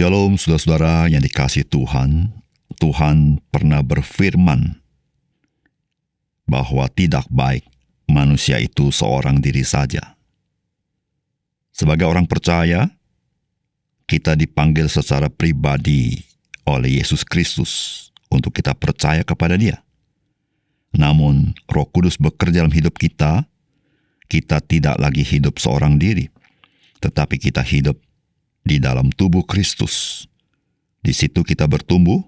Shalom saudara-saudara yang dikasihi Tuhan. Tuhan pernah berfirman bahwa tidak baik manusia itu seorang diri saja. Sebagai orang percaya, kita dipanggil secara pribadi oleh Yesus Kristus untuk kita percaya kepada Dia. Namun, Roh Kudus bekerja dalam hidup kita tidak lagi hidup seorang diri, tetapi kita hidup di dalam tubuh Kristus. Di situ kita bertumbuh,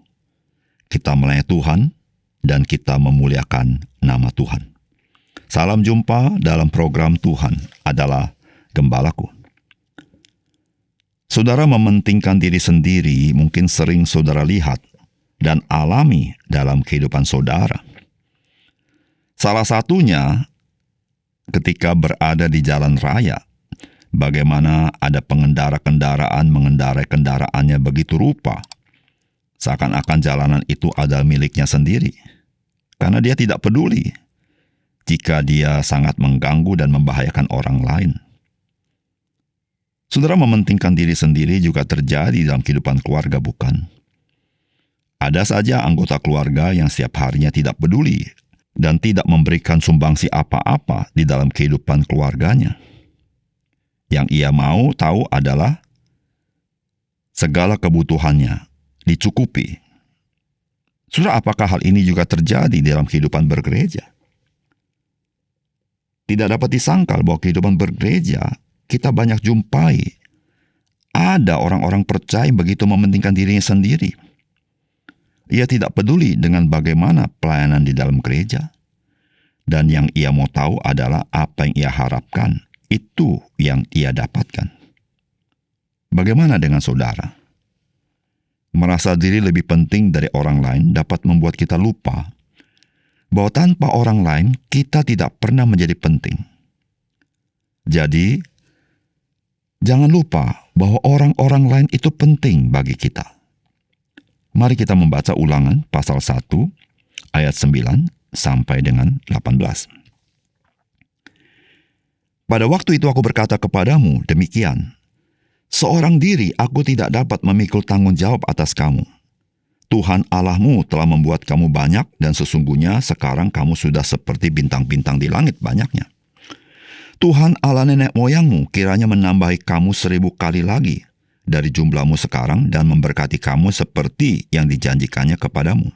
kita melayani Tuhan, dan kita memuliakan nama Tuhan. Salam jumpa dalam program Tuhan adalah Gembalaku. Saudara mementingkan diri sendiri mungkin sering saudara lihat dan alami dalam kehidupan saudara. Salah satunya ketika berada di jalan raya. Bagaimana ada pengendara kendaraan mengendarai kendaraannya begitu rupa, seakan-akan jalanan itu adalah miliknya sendiri, karena dia tidak peduli jika dia sangat mengganggu dan membahayakan orang lain. Saudara mementingkan diri sendiri juga terjadi dalam kehidupan keluarga, bukan? Ada saja anggota keluarga yang setiap harinya tidak peduli dan tidak memberikan sumbangsi apa-apa di dalam kehidupan keluarganya. Yang ia mau tahu adalah segala kebutuhannya dicukupi. Saudara, apakah hal ini juga terjadi dalam kehidupan bergereja? Tidak dapat disangkal bahwa kehidupan bergereja kita banyak jumpai. Ada orang-orang percaya begitu mementingkan dirinya sendiri. Ia tidak peduli dengan bagaimana pelayanan di dalam gereja. Dan yang ia mau tahu adalah apa yang ia harapkan. Itu yang ia dapatkan. Bagaimana dengan saudara? Merasa diri lebih penting dari orang lain dapat membuat kita lupa bahwa tanpa orang lain kita tidak pernah menjadi penting. Jadi, jangan lupa bahwa orang-orang lain itu penting bagi kita. Mari kita membaca Ulangan pasal 1 ayat 9 sampai dengan 18. Pada waktu itu aku berkata kepadamu demikian, seorang diri aku tidak dapat memikul tanggung jawab atas kamu. Tuhan Allahmu telah membuat kamu banyak dan sesungguhnya sekarang kamu sudah seperti bintang-bintang di langit banyaknya. Tuhan Allah nenek moyangmu kiranya menambahi kamu 1000 kali lagi dari jumlahmu sekarang dan memberkati kamu seperti yang dijanjikannya kepadamu.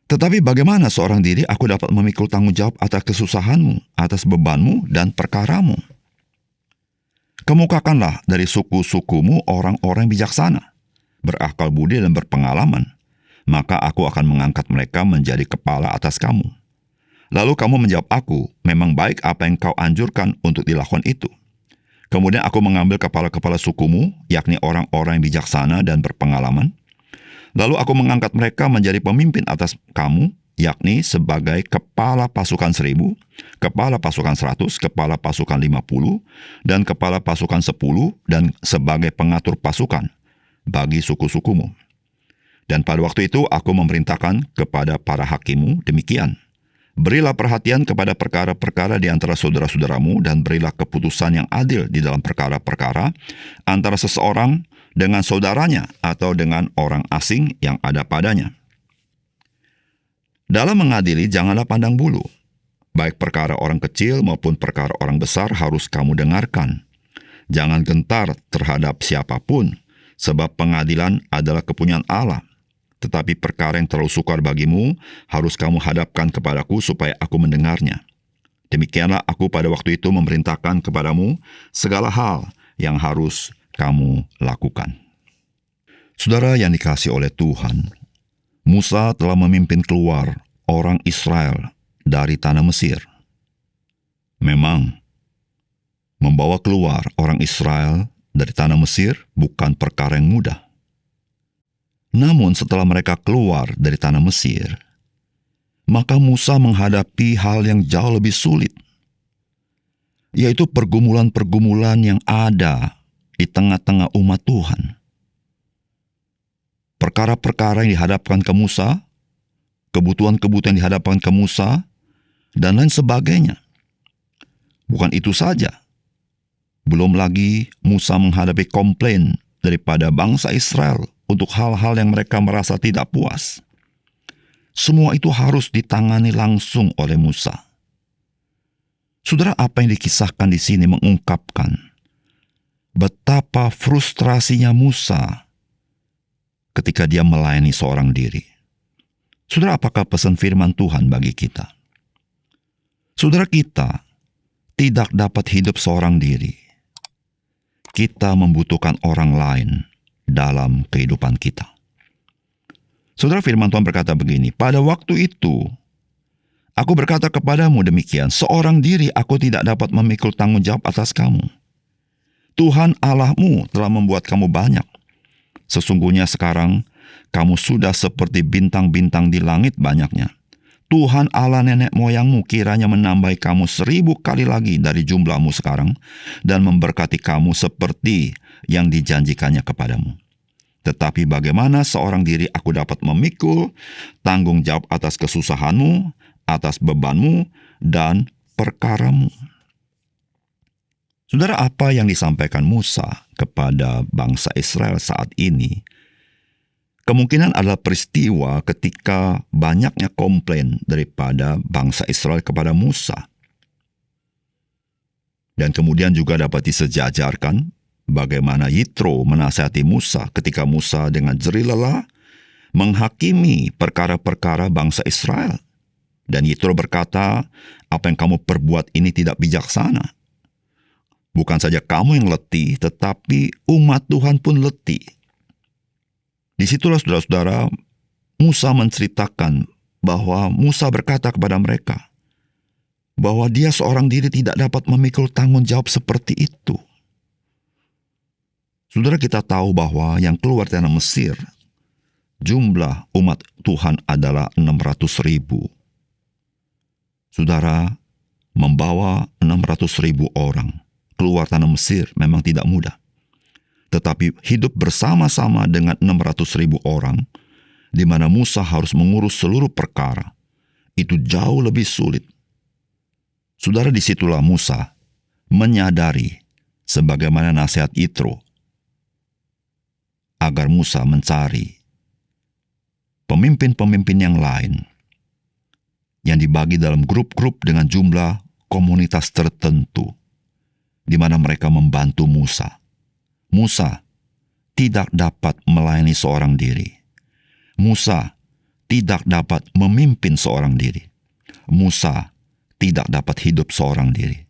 Tetapi bagaimana seorang diri aku dapat memikul tanggung jawab atas kesusahanmu, atas bebanmu, dan perkaramu? Kemukakanlah dari suku-sukumu orang-orang bijaksana, berakal budi dan berpengalaman, maka aku akan mengangkat mereka menjadi kepala atas kamu. Lalu kamu menjawab aku, memang baik apa yang kau anjurkan untuk dilakukan itu. Kemudian aku mengambil kepala-kepala sukumu, yakni orang-orang yang bijaksana dan berpengalaman, lalu aku mengangkat mereka menjadi pemimpin atas kamu, yakni sebagai kepala pasukan 1000, kepala pasukan 100, kepala pasukan 50, dan kepala pasukan 10, dan sebagai pengatur pasukan bagi suku-sukumu. Dan pada waktu itu aku memerintahkan kepada para hakimu demikian, berilah perhatian kepada perkara-perkara di antara saudara-saudaramu dan berilah keputusan yang adil di dalam perkara-perkara antara seseorang dengan saudaranya atau dengan orang asing yang ada padanya. Dalam mengadili janganlah pandang bulu. Baik perkara orang kecil maupun perkara orang besar harus kamu dengarkan. Jangan gentar terhadap siapapun, sebab pengadilan adalah kepunyaan Allah. Tetapi perkara yang terlalu sukar bagimu harus kamu hadapkan kepadaku supaya aku mendengarnya. Demikianlah aku pada waktu itu memerintahkan kepadamu segala hal yang harus kamu lakukan. Saudara yang dikasihi oleh Tuhan, Musa telah memimpin keluar orang Israel dari tanah Mesir. Memang, membawa keluar orang Israel dari tanah Mesir bukan perkara yang mudah. Namun setelah mereka keluar dari tanah Mesir, maka Musa menghadapi hal yang jauh lebih sulit, yaitu pergumulan-pergumulan yang ada di tengah-tengah umat Tuhan. Perkara-perkara yang dihadapkan ke Musa, kebutuhan-kebutuhan yang dihadapkan ke Musa, dan lain sebagainya. Bukan itu saja. Belum lagi Musa menghadapi komplain daripada bangsa Israel untuk hal-hal yang mereka merasa tidak puas. Semua itu harus ditangani langsung oleh Musa. Saudara, apa yang dikisahkan di sini mengungkapkan betapa frustrasinya Musa ketika dia melayani seorang diri. Saudara, apakah pesan firman Tuhan bagi kita? Saudara, kita tidak dapat hidup seorang diri. Kita membutuhkan orang lain dalam kehidupan kita. Saudara, firman Tuhan berkata begini, pada waktu itu, aku berkata kepadamu demikian, seorang diri aku tidak dapat memikul tanggung jawab atas kamu. Tuhan Allahmu telah membuat kamu banyak. Sesungguhnya sekarang, kamu sudah seperti bintang-bintang di langit banyaknya. Tuhan Allah nenek moyangmu kiranya menambahi kamu 1000 kali lagi dari jumlahmu sekarang dan memberkati kamu seperti yang dijanjikannya kepadamu. Tetapi bagaimana seorang diri aku dapat memikul tanggung jawab atas kesusahanmu, atas bebanmu, dan perkaramu? Saudara, apa yang disampaikan Musa kepada bangsa Israel saat ini kemungkinan adalah peristiwa ketika banyaknya komplain daripada bangsa Israel kepada Musa. Dan kemudian juga dapat disejajarkan bagaimana Yitro menasihati Musa ketika Musa dengan jerih lelah menghakimi perkara-perkara bangsa Israel. Dan Yitro berkata, apa yang kamu perbuat ini tidak bijaksana. Bukan saja kamu yang letih, tetapi umat Tuhan pun letih. Disitulah saudara-saudara, Musa menceritakan bahwa Musa berkata kepada mereka bahwa dia seorang diri tidak dapat memikul tanggung jawab seperti itu. Saudara, kita tahu bahwa yang keluar dari tanah Mesir, jumlah umat Tuhan adalah 600.000. Saudara, membawa 600.000 orang keluar tanah Mesir memang tidak mudah. Tetapi hidup bersama-sama dengan 600.000 orang, di mana Musa harus mengurus seluruh perkara, itu jauh lebih sulit. Saudara, disitulah Musa menyadari, sebagaimana nasihat Yitro, agar Musa mencari pemimpin-pemimpin yang lain, yang dibagi dalam grup-grup dengan jumlah komunitas tertentu, di mana mereka membantu Musa. Musa tidak dapat melayani seorang diri. Musa tidak dapat memimpin seorang diri. Musa tidak dapat hidup seorang diri.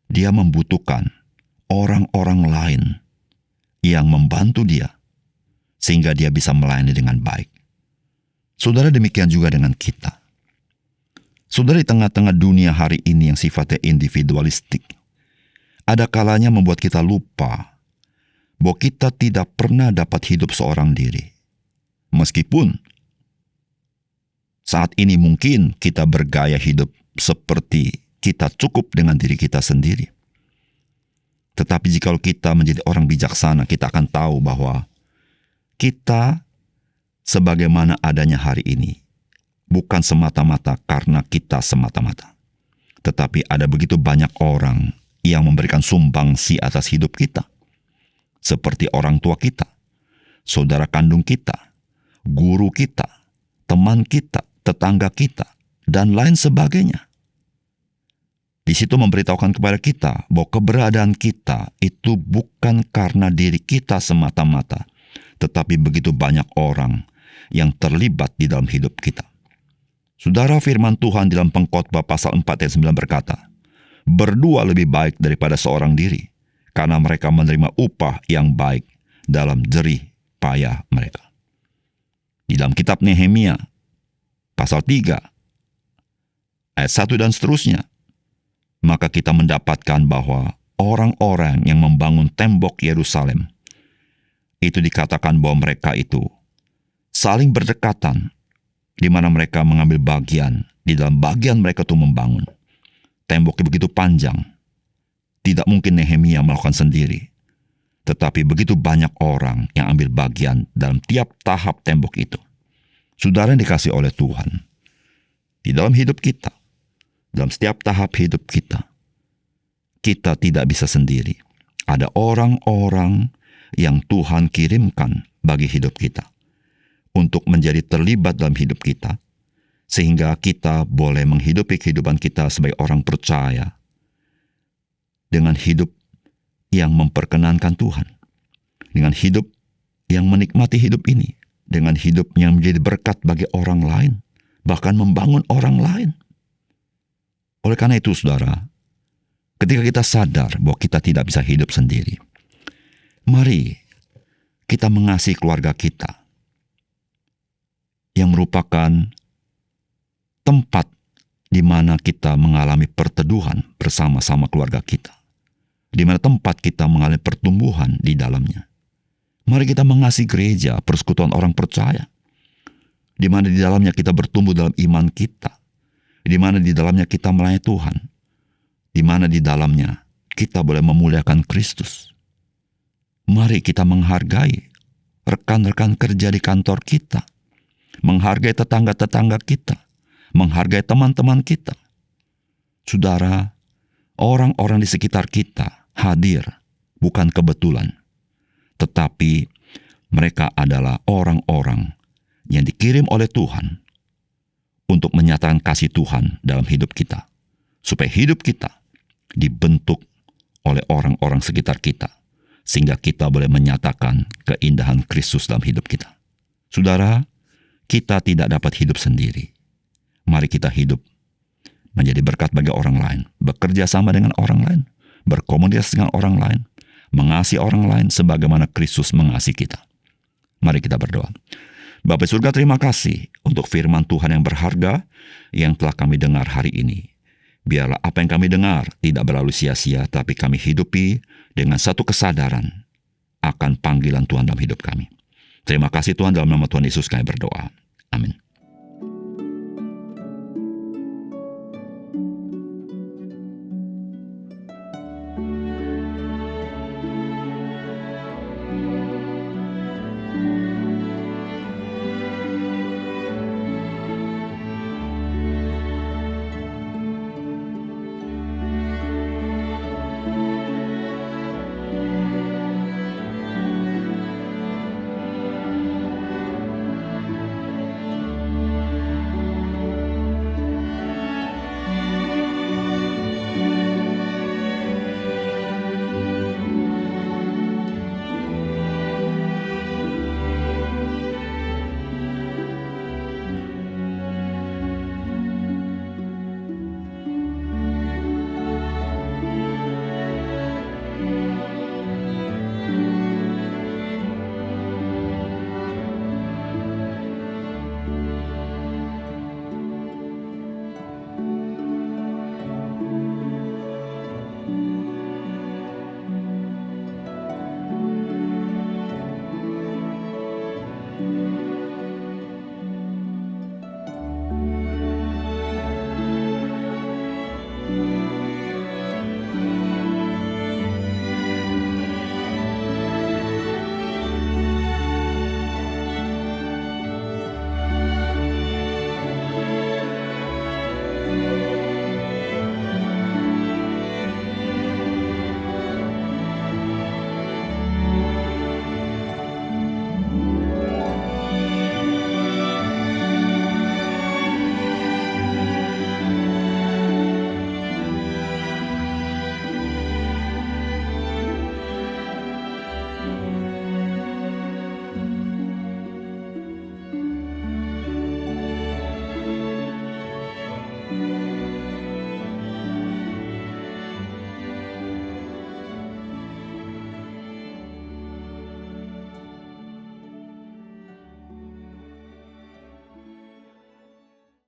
Dia membutuhkan orang-orang lain yang membantu dia, sehingga dia bisa melayani dengan baik. Saudara, demikian juga dengan kita. Saudara, di tengah-tengah dunia hari ini yang sifatnya individualistik, ada kalanya membuat kita lupa bahwa kita tidak pernah dapat hidup seorang diri. Meskipun saat ini mungkin kita bergaya hidup seperti kita cukup dengan diri kita sendiri. Tetapi jika kita menjadi orang bijaksana, kita akan tahu bahwa kita sebagaimana adanya hari ini bukan semata-mata karena kita semata-mata. Tetapi ada begitu banyak orang yang memberikan sumbangsi atas hidup kita. Seperti orang tua kita, saudara kandung kita, guru kita, teman kita, tetangga kita, dan lain sebagainya. Di situ memberitahukan kepada kita bahwa keberadaan kita itu bukan karena diri kita semata-mata, tetapi begitu banyak orang yang terlibat di dalam hidup kita. Saudara, firman Tuhan dalam Pengkhotbah pasal 4 ayat 9 berkata, berdua lebih baik daripada seorang diri, karena mereka menerima upah yang baik dalam jerih payah mereka. Di dalam kitab Nehemia, pasal 3, ayat 1 dan seterusnya, maka kita mendapatkan bahwa orang-orang yang membangun tembok Yerusalem, itu dikatakan bahwa mereka itu saling berdekatan, di mana mereka mengambil bagian, di dalam bagian mereka itu membangun. Temboknya begitu panjang, tidak mungkin Nehemia melakukan sendiri. Tetapi begitu banyak orang yang ambil bagian dalam tiap tahap tembok itu. Saudara yang dikasih oleh Tuhan, di dalam hidup kita, dalam setiap tahap hidup kita, kita tidak bisa sendiri. Ada orang-orang yang Tuhan kirimkan bagi hidup kita, untuk menjadi terlibat dalam hidup kita, sehingga kita boleh menghidupi kehidupan kita sebagai orang percaya dengan hidup yang memperkenankan Tuhan, dengan hidup yang menikmati hidup ini, dengan hidup yang menjadi berkat bagi orang lain, bahkan membangun orang lain. Oleh karena itu, saudara, ketika kita sadar bahwa kita tidak bisa hidup sendiri, mari kita mengasihi keluarga kita, yang merupakan tempat di mana kita mengalami perteduhan bersama-sama keluarga kita, di mana tempat kita mengalami pertumbuhan di dalamnya. Mari kita mengasihi gereja, persekutuan orang percaya, di mana di dalamnya kita bertumbuh dalam iman kita, di mana di dalamnya kita melayani Tuhan, di mana di dalamnya kita boleh memuliakan Kristus. Mari kita menghargai rekan-rekan kerja di kantor kita, menghargai tetangga-tetangga kita, menghargai teman-teman kita. Saudara, orang-orang di sekitar kita hadir bukan kebetulan, tetapi mereka adalah orang-orang yang dikirim oleh Tuhan untuk menyatakan kasih Tuhan dalam hidup kita, supaya hidup kita dibentuk oleh orang-orang sekitar kita, sehingga kita boleh menyatakan keindahan Kristus dalam hidup kita. Saudara, kita tidak dapat hidup sendiri. Mari kita hidup menjadi berkat bagi orang lain, bekerja sama dengan orang lain, berkomunikasi dengan orang lain, mengasihi orang lain sebagaimana Kristus mengasihi kita. Mari kita berdoa. Bapa surga, terima kasih untuk firman Tuhan yang berharga yang telah kami dengar hari ini. Biarlah apa yang kami dengar tidak berlalu sia-sia, tapi kami hidupi dengan satu kesadaran akan panggilan Tuhan dalam hidup kami. Terima kasih Tuhan, dalam nama Tuhan Yesus kami berdoa. Amin.